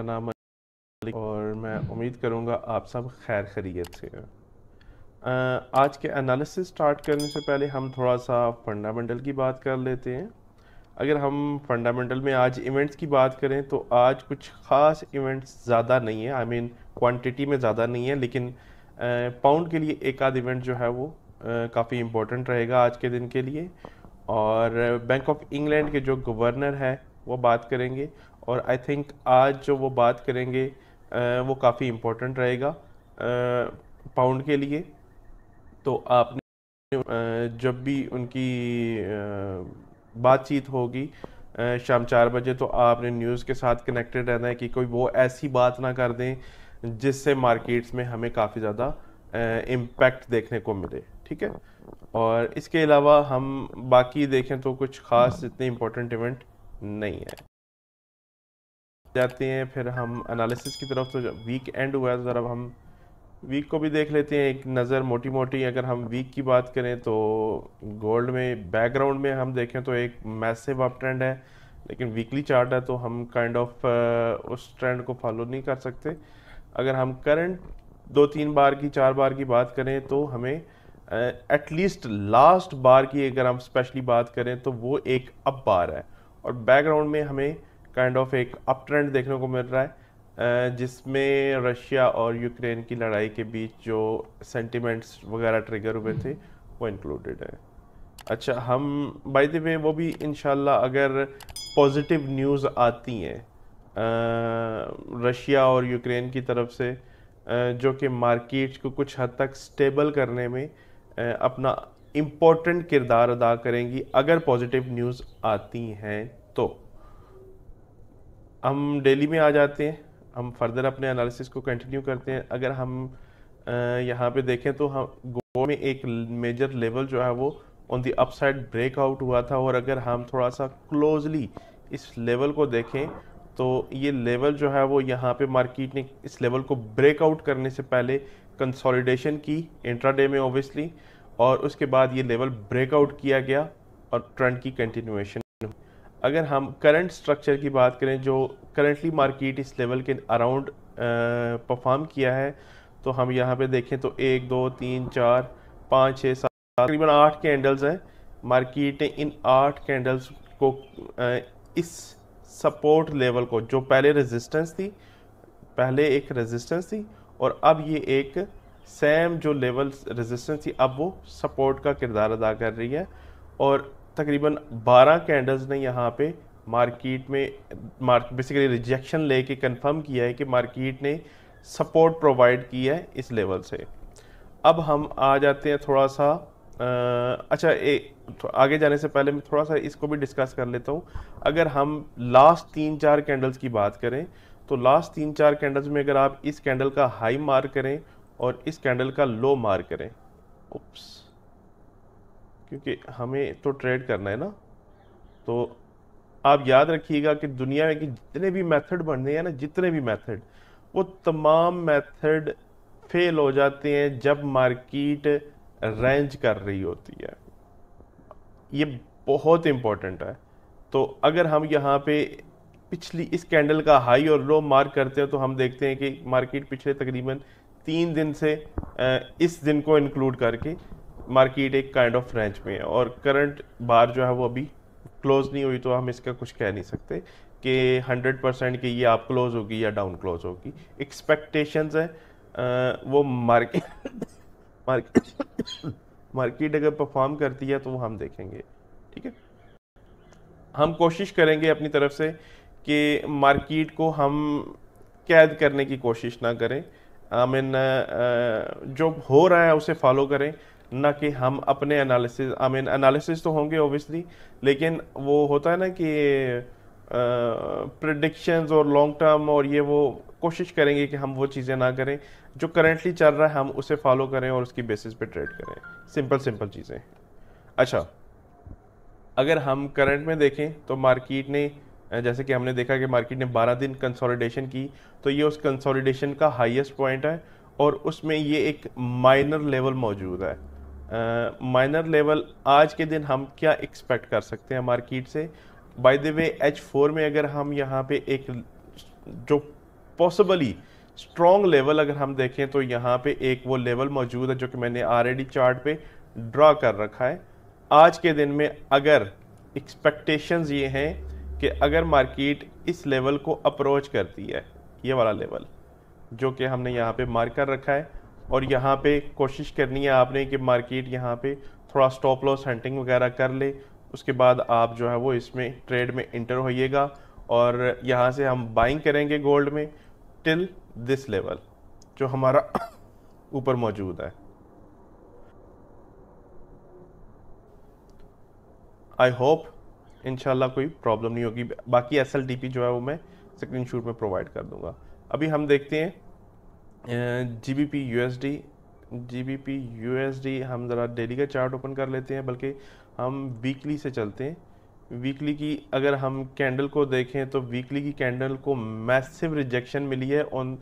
मेरा नाम मलिक और मैं उम्मीद करूँगा आप सब खैर खैरियत से हैं। आज के एनालिसिस स्टार्ट करने से पहले हम थोड़ा सा फंडामेंटल की बात कर लेते हैं। अगर हम फंडामेंटल में आज इवेंट्स की बात करें तो आज कुछ ख़ास इवेंट्स ज़्यादा नहीं है, आई मीन क्वांटिटी में ज़्यादा नहीं है, लेकिन पाउंड के लिए एक आध इवेंट जो है वो काफ़ी इम्पोर्टेंट रहेगा आज के दिन के लिए। और बैंक ऑफ इंग्लैंड के जो गवर्नर है वो बात करेंगे, और आई थिंक आज जो वो बात करेंगे वो काफ़ी इम्पोर्टेंट रहेगा पाउंड के लिए। तो आपने जब भी उनकी बातचीत होगी शाम 4 बजे, तो आपने न्यूज़ के साथ कनेक्टेड रहना है कि कोई वो ऐसी बात ना कर दें जिससे मार्केट्स में हमें काफ़ी ज़्यादा इम्पैक्ट देखने को मिले, ठीक है। और इसके अलावा हम बाकी देखें तो कुछ ख़ास इतने इम्पोर्टेंट इवेंट नहीं है। जाते हैं फिर हम एनालिसिस की तरफ। तो जब वीक एंड हुआ है, ज़रा हम वीक को भी देख लेते हैं एक नज़र मोटी मोटी। अगर हम वीक की बात करें तो गोल्ड में बैकग्राउंड में हम देखें तो एक मैसिव अप ट्रेंड है, लेकिन वीकली चार्ट है तो हम काइंड ऑफ उस ट्रेंड को फॉलो नहीं कर सकते। अगर हम करंट 2-3 बार की 4 बार की बात करें तो हमें एटलीस्ट लास्ट बार की अगर हम स्पेशली बात करें तो वो एक अप बार है, और बैकग्राउंड में हमें काइंड ऑफ एक अप ट्रेंड देखने को मिल रहा है जिसमें रशिया और यूक्रेन की लड़ाई के बीच जो सेंटिमेंट्स वगैरह ट्रिगर हुए थे वो इंक्लूडेड है। अच्छा, हम बाय द वे वो भी इंशाल्लाह अगर पॉजिटिव न्यूज़ आती हैं रशिया और यूक्रेन की तरफ से जो कि मार्केट को कुछ हद तक स्टेबल करने में अपना इम्पोर्टेंट किरदार अदा करेंगी, अगर पॉजिटिव न्यूज़ आती हैं तो। हम डेली में आ जाते हैं, हम फर्दर अपने एनालिसिस को कंटिन्यू करते हैं। अगर हम यहाँ पे देखें तो हम गोल्ड में एक मेजर लेवल जो है वो ऑन द अपसाइड ब्रेकआउट हुआ था, और अगर हम थोड़ा सा क्लोजली इस लेवल को देखें तो ये लेवल जो है वो यहाँ पे मार्केट ने इस लेवल को ब्रेकआउट करने से पहले कंसोलिडेशन की इंट्राडे में ऑब्वियसली, और उसके बाद ये लेवल ब्रेकआउट किया गया और ट्रेंड की कंटिन्यूएशन। अगर हम करंट स्ट्रक्चर की बात करें जो करंटली मार्केट इस लेवल के अराउंड परफॉर्म किया है, तो हम यहाँ पे देखें तो 1 2 3 4 5 6 7 तकरीबन 8 कैंडल्स हैं। मार्केट ने इन 8 कैंडल्स को इस सपोर्ट लेवल को, जो पहले रेजिस्टेंस थी, पहले एक रेजिस्टेंस थी और अब ये एक सेम जो लेवल रेजिस्टेंस थी अब वो सपोर्ट का किरदार अदा कर रही है। और तकरीबन 12 कैंडल्स ने यहाँ पे मार्केट में बेसिकली रिजेक्शन लेके कंफर्म किया है कि मार्केट ने सपोर्ट प्रोवाइड किया है इस लेवल से। अब हम आ जाते हैं थोड़ा सा अच्छा, आगे जाने से पहले मैं थोड़ा सा इसको भी डिस्कस कर लेता हूँ। अगर हम लास्ट 3-4 कैंडल्स की बात करें तो लास्ट 3-4 कैंडल्स में अगर आप इस कैंडल का हाई मार्क करें और इस कैंडल का लो मार्क करें, उप्स, क्योंकि हमें तो ट्रेड करना है ना, तो आप याद रखिएगा कि दुनिया में कि जितने भी मेथड बनने हैं ना, जितने भी मेथड, वो तमाम मेथड फेल हो जाते हैं जब मार्केट रेंज कर रही होती है। ये बहुत इंपॉर्टेंट है। तो अगर हम यहाँ पे पिछली इस कैंडल का हाई और लो मार्क करते हैं तो हम देखते हैं कि मार्केट पिछले तकरीबन 3 दिन से इस दिन को इंक्लूड करके मार्केट एक काइंड ऑफ रेंज में है, और करंट बार जो है वो अभी क्लोज नहीं हुई, तो हम इसका कुछ कह नहीं सकते कि 100% कि ये आप क्लोज होगी या डाउन क्लोज होगी। एक्सपेक्टेशंस है वो मार्केट मार्केट अगर परफॉर्म करती है तो वो हम देखेंगे, ठीक है। हम कोशिश करेंगे अपनी तरफ से कि मार्केट को हम कैद करने की कोशिश ना करें, आई मीन जो हो रहा है उसे फॉलो करें, ना कि हम अपने एनालिसिस, आई मीन एनालिसिस तो होंगे ओबियसली, लेकिन वो होता है ना कि प्रिडिक्शंस और लॉन्ग टर्म और ये, वो कोशिश करेंगे कि हम वो चीज़ें ना करें। जो करंटली चल रहा है हम उसे फॉलो करें और उसकी बेसिस पे ट्रेड करें। सिंपल सिंपल चीज़ें। अच्छा, अगर हम करंट में देखें तो मार्केट ने, जैसे कि हमने देखा कि मार्केट ने 12 दिन कंसोलिडेशन की, तो ये उस कंसोलिडेशन का हाईएस्ट पॉइंट है और उसमें ये एक माइनर लेवल मौजूद है। माइनर लेवल आज के दिन हम क्या एक्सपेक्ट कर सकते हैं मार्केट से? बाय द वे H4 में अगर हम यहाँ पे एक जो पॉसिबली स्ट्रॉन्ग लेवल अगर हम देखें तो यहाँ पे एक वो लेवल मौजूद है जो कि मैंने ऑलरेडी चार्ट पे ड्रा कर रखा है। आज के दिन में अगर एक्सपेक्टेशंस ये हैं कि अगर मार्केट इस लेवल को अप्रोच करती है, ये वाला लेवल जो कि हमने यहाँ पे मार्क कर रखा है, और यहाँ पे कोशिश करनी है आपने कि मार्केट यहाँ पे थोड़ा स्टॉप लॉस हंटिंग वगैरह कर ले, उसके बाद आप जो है वो इसमें ट्रेड में इंटर होइएगा और यहाँ से हम बाइंग करेंगे गोल्ड में टिल दिस लेवल जो हमारा ऊपर मौजूद है। आई होप इंशाल्लाह कोई प्रॉब्लम नहीं होगी। बाकी SLTP जो है वो मैं स्क्रीनशॉट में प्रोवाइड कर दूंगा। अभी हम देखते हैं GBP USD हम ज़रा डेली का चार्ट ओपन कर लेते हैं, बल्कि हम वीकली से चलते हैं। वीकली की अगर हम कैंडल को देखें तो वीकली की कैंडल को मैसिव रिजेक्शन मिली है ऑन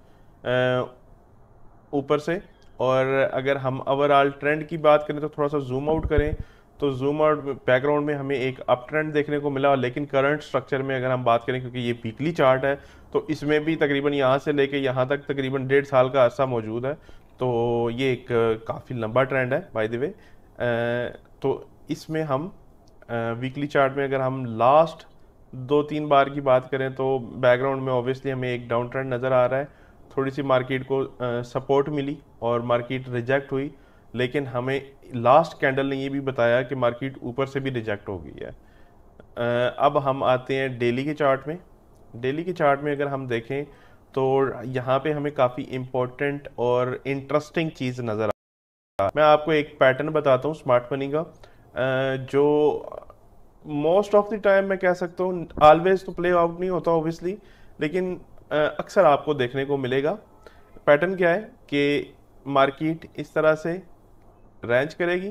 ऊपर से, और अगर हम ओवरऑल ट्रेंड की बात करें तो थोड़ा सा जूम आउट करें तो जूम आउट बैकग्राउंड में हमें एक अप ट्रेंड देखने को मिला। लेकिन करंट स्ट्रक्चर में अगर हम बात करें, क्योंकि ये वीकली चार्ट है, तो इसमें भी तकरीबन यहाँ से लेके यहाँ तक तकरीबन 1.5 साल का अरसा मौजूद है। तो ये एक काफ़ी लंबा ट्रेंड है बाय द वे। तो इसमें हम वीकली चार्ट में अगर हम लास्ट 2-3 बार की बात करें तो बैकग्राउंड में ऑब्वियसली हमें एक डाउन ट्रेंड नज़र आ रहा है। थोड़ी सी मार्केट को सपोर्ट मिली और मार्केट रिजेक्ट हुई, लेकिन हमें लास्ट कैंडल ने ये भी बताया कि मार्केट ऊपर से भी रिजेक्ट हो गई है। अब हम आते हैं डेली के चार्ट में। डेली के चार्ट में अगर हम देखें तो यहाँ पे हमें काफ़ी इम्पोर्टेंट और इंटरेस्टिंग चीज़ नज़र आ। मैं आपको एक पैटर्न बताता हूँ स्मार्ट मनी का, जो मोस्ट ऑफ द टाइम मैं कह सकता हूँ ऑलवेज तो प्ले आउट नहीं होता ऑब्वियसली, लेकिन अक्सर आपको देखने को मिलेगा। पैटर्न क्या है कि मार्केट इस तरह से रेंज करेगी,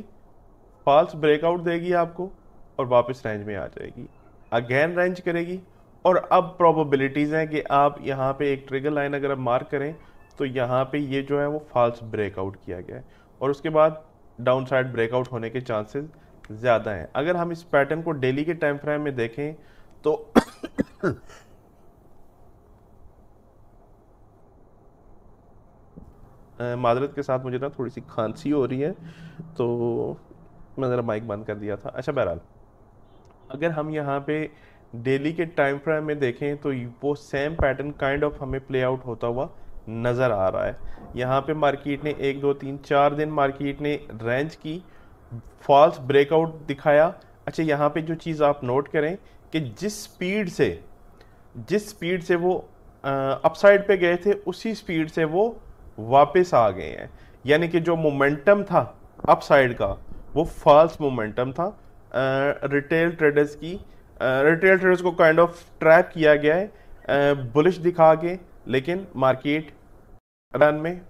फॉल्स ब्रेकआउट देगी आपको और वापस रेंज में आ जाएगी, अगेन रेंज करेगी, और अब प्रोबेबिलिटीज़ हैं कि आप यहाँ पे एक ट्रिगर लाइन अगर आप मार्क करें तो यहाँ पे ये जो है वो फॉल्स ब्रेकआउट किया गया है और उसके बाद डाउन साइड ब्रेकआउट होने के चांसेस ज़्यादा हैं। अगर हम इस पैटर्न को डेली के टाइम फ्रेम में देखें तो मादरत के साथ मुझे ना थोड़ी सी खांसी हो रही है, तो मैं ज़रा माइक बंद कर दिया था। अच्छा, बहरहाल अगर हम यहाँ पे डेली के टाइम फ्रेम में देखें तो वो सेम पैटर्न काइंड ऑफ हमें प्ले आउट होता हुआ नज़र आ रहा है। यहाँ पे मार्केट ने 1 2 3 4 दिन मार्केट ने रेंज की, फॉल्स ब्रेकआउट दिखाया। अच्छा, यहाँ पे जो चीज़ आप नोट करें कि जिस स्पीड से वो अपसाइड पे गए थे उसी स्पीड से वो वापस आ गए हैं, यानी कि जो मोमेंटम था अपसाइड का वो फॉल्स मोमेंटम था। रिटेल ट्रेडर्स को काइंड ऑफ ट्रैप किया गया है बुलिश दिखा के, लेकिन मार्केट रन में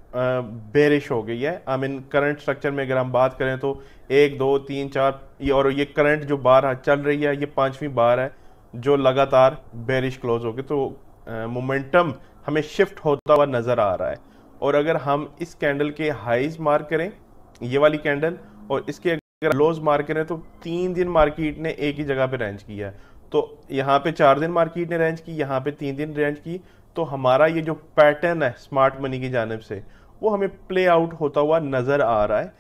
बेरिश हो गई है। आई मीन करंट स्ट्रक्चर में अगर हम बात करें तो 1 2 3 4 और ये करंट जो बार चल रही है ये 5वीं बार है जो लगातार बेरिश क्लोज हो गई। तो मोमेंटम हमें शिफ्ट होता हुआ नज़र आ रहा है। और अगर हम इस कैंडल के हाइज मार्क करें, ये वाली कैंडल, और इसके अगर लोज मार्क करें तो 3 दिन मार्केट ने एक ही जगह पे रेंज किया है। तो यहाँ पे 4 दिन मार्केट ने रेंज की, यहाँ पे 3 दिन रेंज की। तो हमारा ये जो पैटर्न है स्मार्ट मनी की जानिब से वो हमें प्ले आउट होता हुआ नज़र आ रहा है।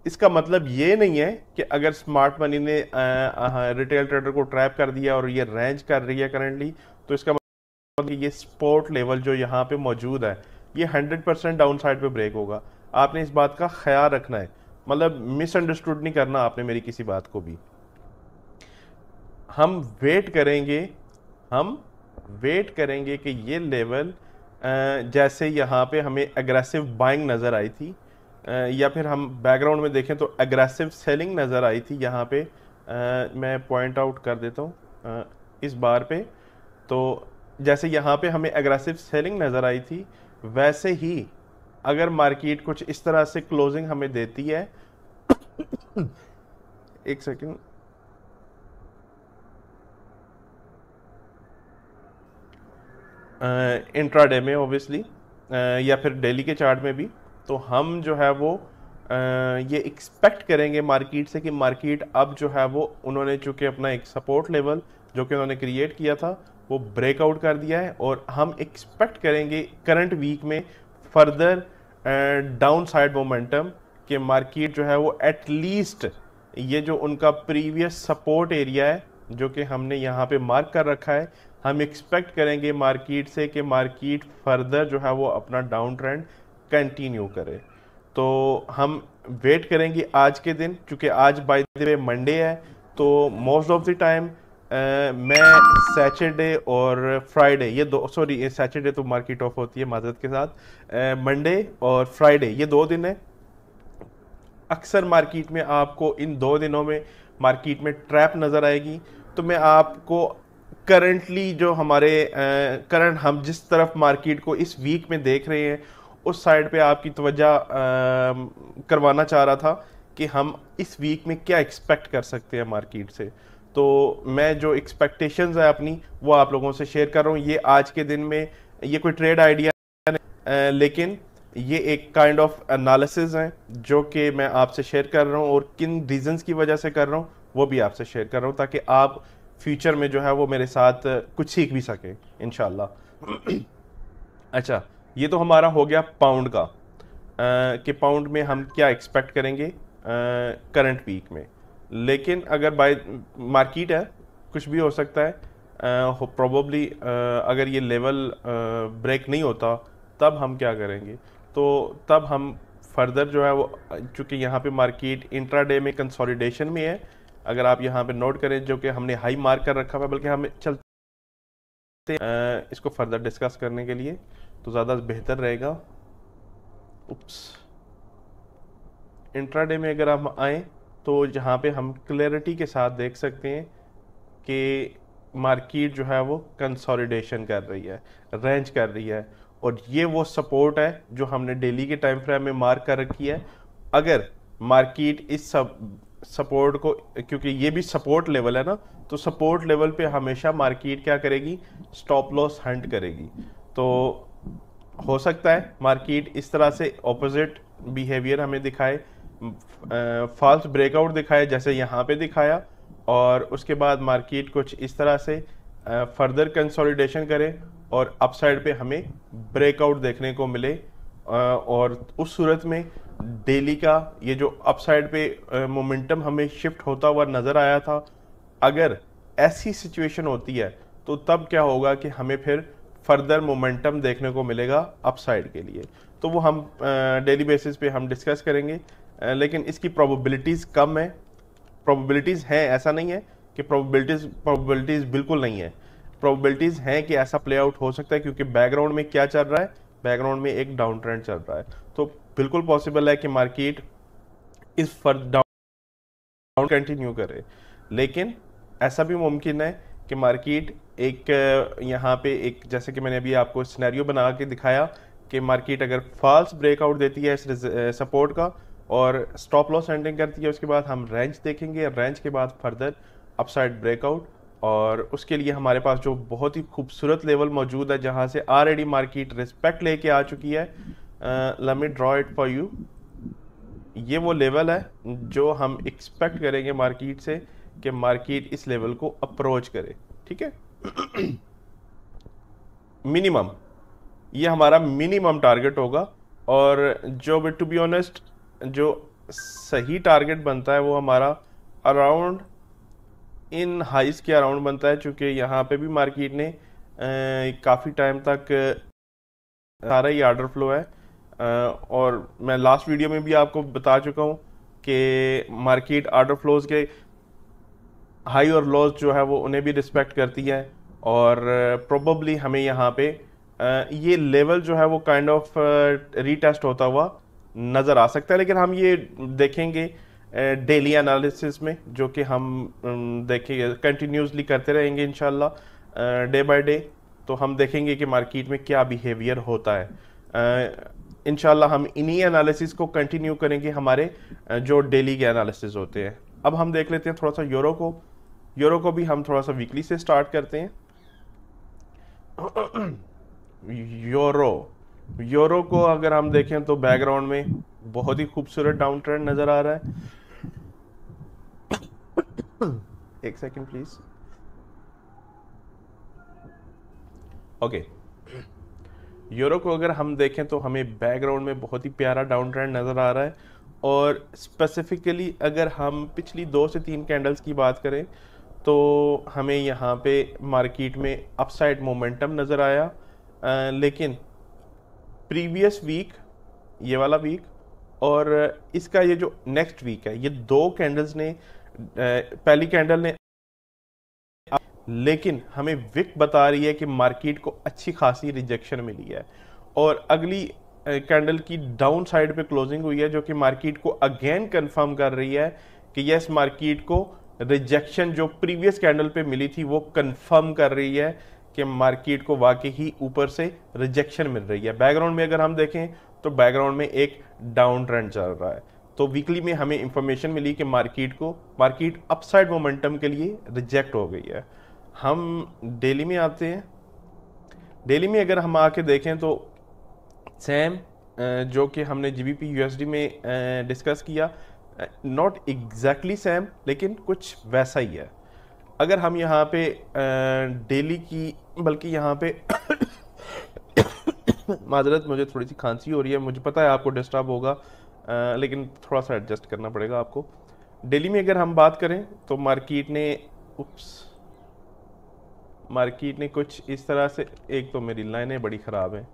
इसका मतलब ये नहीं है कि अगर स्मार्ट मनी ने रिटेल ट्रेडर को ट्रैप कर दिया और ये रेंज कर रही है करंटली, तो इसका मतलब ये सपोर्ट लेवल जो यहाँ पे मौजूद है ये 100% डाउन साइड पे ब्रेक होगा। आपने इस बात का ख्याल रखना है, मतलब मिसअंडरस्टूड नहीं करना आपने मेरी किसी बात को भी। हम वेट करेंगे कि ये लेवल जैसे यहाँ पे हमें एग्रेसिव बाइंग नज़र आई थी, या फिर हम बैकग्राउंड में देखें तो एग्रेसिव सेलिंग नज़र आई थी यहाँ पे। मैं पॉइंट आउट कर देता हूँ इस बार पे। तो जैसे यहाँ पे हमें एग्रेसिव सेलिंग नज़र आई थी, वैसे ही अगर मार्केट कुछ इस तरह से क्लोजिंग हमें देती है एक सेकेंड, इंट्राडे में ऑब्वियसली या फिर डेली के चार्ट में भी, तो हम जो है वो ये एक्सपेक्ट करेंगे मार्केट से कि मार्केट अब जो है वो उन्होंने चूँकि अपना एक सपोर्ट लेवल जो कि उन्होंने क्रिएट किया था वो ब्रेकआउट कर दिया है और हम एक्सपेक्ट करेंगे करंट वीक में फर्दर डाउन साइड मोमेंटम कि मार्केट जो है वो एटलीस्ट ये जो उनका प्रीवियस सपोर्ट एरिया है जो कि हमने यहाँ पे मार्क कर रखा है, हम एक्सपेक्ट करेंगे मार्केट से कि मार्केट फर्दर जो है वो अपना डाउन ट्रेंड कंटिन्यू करे। तो हम वेट करेंगे आज के दिन, क्योंकि आज बाय द वे मंडे है, तो मोस्ट ऑफ द टाइम मैं सैटरडे और फ्राइडे ये दो, सॉरी सैटरडे तो मार्केट ऑफ होती है माजरत के साथ, मंडे और फ्राइडे ये 2 दिन है। अक्सर मार्केट में आपको इन 2 दिनों में मार्केट में ट्रैप नज़र आएगी। तो मैं आपको करंटली जो हमारे करंट हम जिस तरफ मार्केट को इस वीक में देख रहे हैं उस साइड पे आपकी तवज्जो करवाना चाह रहा था कि हम इस वीक में क्या एक्सपेक्ट कर सकते हैं मार्केट से। तो मैं जो एक्सपेक्टेशंस है अपनी वो आप लोगों से शेयर कर रहा हूँ। ये आज के दिन में ये कोई ट्रेड आइडिया नहीं, लेकिन ये एक काइंड ऑफ एनालिसिस है जो कि मैं आपसे शेयर कर रहा हूँ और किन रीजंस की वजह से कर रहा हूँ वो भी आपसे शेयर कर रहा हूँ, ताकि आप फ्यूचर में जो है वो मेरे साथ कुछ सीख भी सकें इंशाल्लाह। अच्छा, ये तो हमारा हो गया पाउंड का कि पाउंड में हम क्या एक्सपेक्ट करेंगे करंट वीक में। लेकिन अगर बाय मार्केट है कुछ भी हो सकता है, प्रोबेबली अगर ये लेवल ब्रेक नहीं होता तब हम क्या करेंगे। तो तब हम फर्दर जो है वो, चूँकि यहाँ पे मार्केट इंट्राडे में कंसोलिडेशन में है, अगर आप यहाँ पे नोट करें जो कि हमने हाई मार्क कर रखा हुआ, बल्कि हम चलते इसको फर्दर डिस्कस करने के लिए तो ज़्यादा बेहतर रहेगा। उप्स, इंट्राडे में अगर हम आए तो जहाँ पे हम क्लैरिटी के साथ देख सकते हैं कि मार्केट जो है वो कंसोलिडेशन कर रही है, रेंज कर रही है, और ये वो सपोर्ट है जो हमने डेली के टाइम फ्रेम में मार्क कर रखी है। अगर मार्केट इस सपोर्ट को, क्योंकि ये भी सपोर्ट लेवल है ना, तो सपोर्ट लेवल पे हमेशा मार्केट क्या करेगी, स्टॉप लॉस हंट करेगी। तो हो सकता है मार्केट इस तरह से ऑपोजिट बिहेवियर हमें दिखाए, फॉल्स ब्रेकआउट दिखाए जैसे यहाँ पे दिखाया, और उसके बाद मार्केट कुछ इस तरह से फर्दर कंसोलिडेशन करे और अपसाइड पे हमें ब्रेकआउट देखने को मिले। और उस सूरत में डेली का ये जो अपसाइड पे मोमेंटम हमें शिफ्ट होता हुआ नज़र आया था, अगर ऐसी सिचुएशन होती है तो तब क्या होगा कि हमें फिर फर्दर मोमेंटम देखने को मिलेगा अपसाइड के लिए। तो वो हम डेली बेसिस पे हम डिस्कस करेंगे, लेकिन इसकी प्रोबेबिलिटीज़ कम है। प्रोबेबिलिटीज़ हैं, ऐसा नहीं है कि प्रोबेबिलिटीज़ बिल्कुल नहीं है, प्रोबेबिलिटीज़ हैं कि ऐसा प्ले आउट हो सकता है, क्योंकि बैकग्राउंड में क्या चल रहा है, बैकग्राउंड में एक डाउन ट्रेंड चल रहा है। तो बिल्कुल पॉसिबल है कि मार्केट इस डाउन कंटिन्यू करे, लेकिन ऐसा भी मुमकिन है कि मार्केट एक यहाँ पे एक, जैसे कि मैंने अभी आपको सिनेरियो बना के दिखाया कि मार्केट अगर फॉल्स ब्रेकआउट देती है इस सपोर्ट का और स्टॉप लॉस एंडिंग करती है, उसके बाद हम रेंज देखेंगे, रेंज के बाद फर्दर अपसाइड ब्रेकआउट, और उसके लिए हमारे पास जो बहुत ही खूबसूरत लेवल मौजूद है जहाँ से ऑलरेडी मार्केट रिस्पेक्ट लेके आ चुकी है। Let me draw it for you. ये वो लेवल है जो हम एक्सपेक्ट करेंगे मार्केट से कि मार्केट इस लेवल को अप्रोच करे, ठीक है। मिनिमम, ये हमारा मिनिमम टारगेट होगा, और जो टू बी ऑनेस्ट जो सही टारगेट बनता है वो हमारा अराउंड इन हाइस के अराउंड बनता है, चूँकि यहाँ पे भी मार्केट ने काफ़ी टाइम तक सारा ही आर्डर फ्लो है, और मैं लास्ट वीडियो में भी आपको बता चुका हूँ कि मार्केट आर्डर फ्लोज के हाई और लॉस जो है वो उन्हें भी रिस्पेक्ट करती है, और प्रोबेबली हमें यहाँ पे ये लेवल जो है वो काइंड ऑफ रीटेस्ट होता हुआ नज़र आ सकता है। लेकिन हम ये देखेंगे डेली एनालिसिस में, जो कि हम देखेंगे कंटिन्यूसली करते रहेंगे इंशाल्लाह डे बाय डे। तो हम देखेंगे कि मार्केट में क्या बिहेवियर होता है। इंशाल्लाह हम इन्हीं एनालिसिस को कंटिन्यू करेंगे, हमारे जो डेली के एनालिसिस होते हैं। अब हम देख लेते हैं थोड़ा सा यूरो को। यूरो को भी हम थोड़ा सा वीकली से स्टार्ट करते हैं। यूरो को अगर हम देखें तो बैकग्राउंड में बहुत ही खूबसूरत डाउन ट्रेंड नजर आ रहा है। एक सेकंड प्लीज। ओके, यूरो को अगर हम देखें तो हमें बैकग्राउंड में बहुत ही प्यारा डाउन ट्रेंड नज़र आ रहा है, और स्पेसिफिकली अगर हम पिछली 2 से 3 कैंडल्स की बात करें तो हमें यहाँ पे मार्केट में अपसाइड मोमेंटम नज़र आया, लेकिन प्रीवियस वीक, ये वाला वीक और इसका ये जो नेक्स्ट वीक है, ये 2 कैंडल्स ने पहली कैंडल ने, लेकिन हमें विक बता रही है कि मार्केट को अच्छी खासी रिजेक्शन मिली है, और अगली कैंडल की डाउन साइड पे क्लोजिंग हुई है जो कि मार्केट को अगेन कंफर्म कर रही है कि यस, मार्केट को रिजेक्शन जो प्रीवियस कैंडल पे मिली थी वो कंफर्म कर रही है कि मार्केट को वाकई ही ऊपर से रिजेक्शन मिल रही है। बैकग्राउंड में अगर हम देखें तो बैकग्राउंड में एक डाउन ट्रेंड चल रहा है। तो वीकली में हमें इंफॉर्मेशन मिली कि मार्केट अपसाइड मोमेंटम के लिए रिजेक्ट हो गई है। हम डेली में आते हैं। डेली में अगर हम आके देखें तो सेम जो कि हमने जीबीपी यूएसडी में डिस्कस किया, नॉट एग्जैक्टली सेम लेकिन कुछ वैसा ही है। अगर हम यहाँ पे डेली की, बल्कि यहाँ पे माजरत, मुझे थोड़ी सी खांसी हो रही है, मुझे पता है आपको डिस्टर्ब होगा, लेकिन थोड़ा सा एडजस्ट करना पड़ेगा आपको। डेली में अगर हम बात करें तो मार्केट ने कुछ इस तरह से, एक तो मेरी लाइनें बड़ी ख़राब हैं,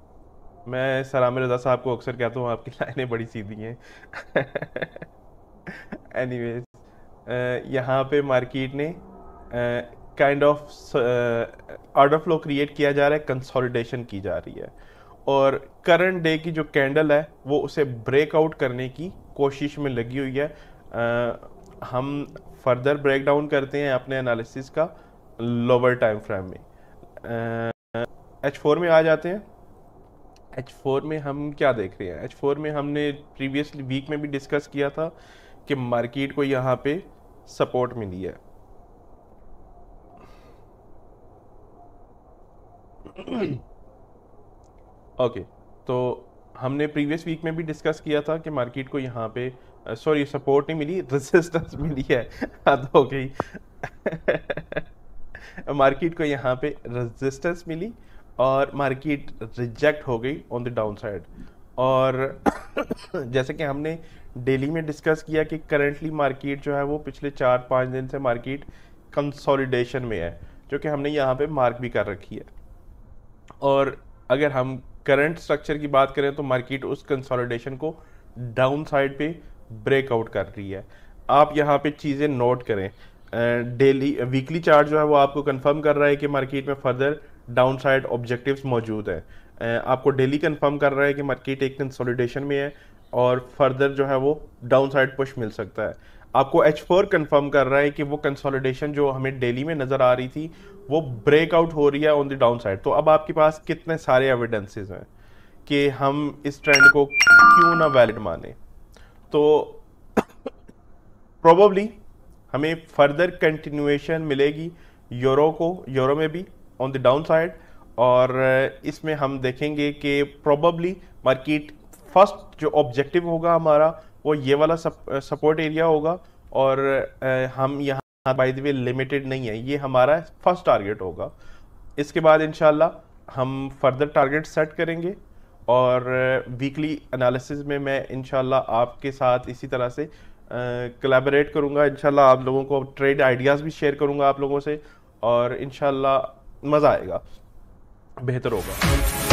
मैं सलाम रज़ा साहब को अक्सर कहता हूँ आपकी लाइनें बड़ी सीधी हैं। एनीवेज, यहाँ पे मार्केट ने kind of order flow create किया जा रहा है, कंसोलिडेशन की जा रही है, और करंट डे की जो कैंडल है वो उसे ब्रेकआउट करने की कोशिश में लगी हुई है। हम फर्दर ब्रेक डाउन करते हैं अपने एनालिसिस का लोअर टाइम फ्रेम में। H4 में आ जाते हैं। H4 में हम क्या देख रहे हैं? H4 में हमने प्रीवियस वीक में भी डिस्कस किया था कि मार्केट को यहाँ पे सपोर्ट मिली है। ओके, तो हमने प्रीवियस वीक में भी डिस्कस किया था कि मार्केट को यहाँ पे सॉरी सपोर्ट नहीं मिली, रेजिस्टेंस मिली है। हद हो गई। मार्केट को यहाँ पे रेजिस्टेंस मिली और मार्केट रिजेक्ट हो गई ऑन द डाउन साइड। और जैसे कि हमने डेली में डिस्कस किया कि करंटली मार्केट जो है वो पिछले 4-5 दिन से मार्केट कंसोलिडेशन में है, जो कि हमने यहाँ पे मार्क भी कर रखी है। और अगर हम करंट स्ट्रक्चर की बात करें तो मार्केट उस कंसोलिडेशन को डाउन साइड पे ब्रेकआउट कर रही है। आप यहाँ पे चीज़ें नोट करें। वीकली चार्ट जो है वो आपको कंफर्म कर रहा है कि मार्केट में फर्दर डाउन साइड ऑब्जेक्टिव्स मौजूद हैं। आपको डेली कंफर्म कर रहा है कि मार्केट एक कंसोलिडेशन में है और फर्दर जो है वो डाउन साइड पुश मिल सकता है। आपको H4 कंफर्म कर रहा है कि वो कंसोलिडेशन जो हमें डेली में नज़र आ रही थी वो ब्रेकआउट हो रही है ऑन द डाउन साइड। तो अब आपके पास कितने सारे एविडेंसेस हैं कि हम इस ट्रेंड को क्यों ना वैलिड माने। तो प्रोबेबली हमें फर्दर कंटिन्यूएशन मिलेगी यूरो में भी ऑन द डाउन साइड, और इसमें हम देखेंगे कि प्रोबेबली मार्केट फर्स्ट जो ऑब्जेक्टिव होगा हमारा वो ये वाला सपोर्ट एरिया होगा, और हम यहाँ बाय द वे लिमिटेड नहीं है, ये हमारा फर्स्ट टारगेट होगा। इसके बाद इंशाल्लाह हम फर्दर टारगेट सेट करेंगे, और वीकली एनालिसिस में मैं इंशाल्लाह आपके साथ इसी तरह से कोलैबोरेट करूँगा। इंशाल्लाह आप लोगों को ट्रेड आइडियाज़ भी शेयर करूँगा आप लोगों से, और इंशाल्लाह मज़ा आएगा, बेहतर होगा।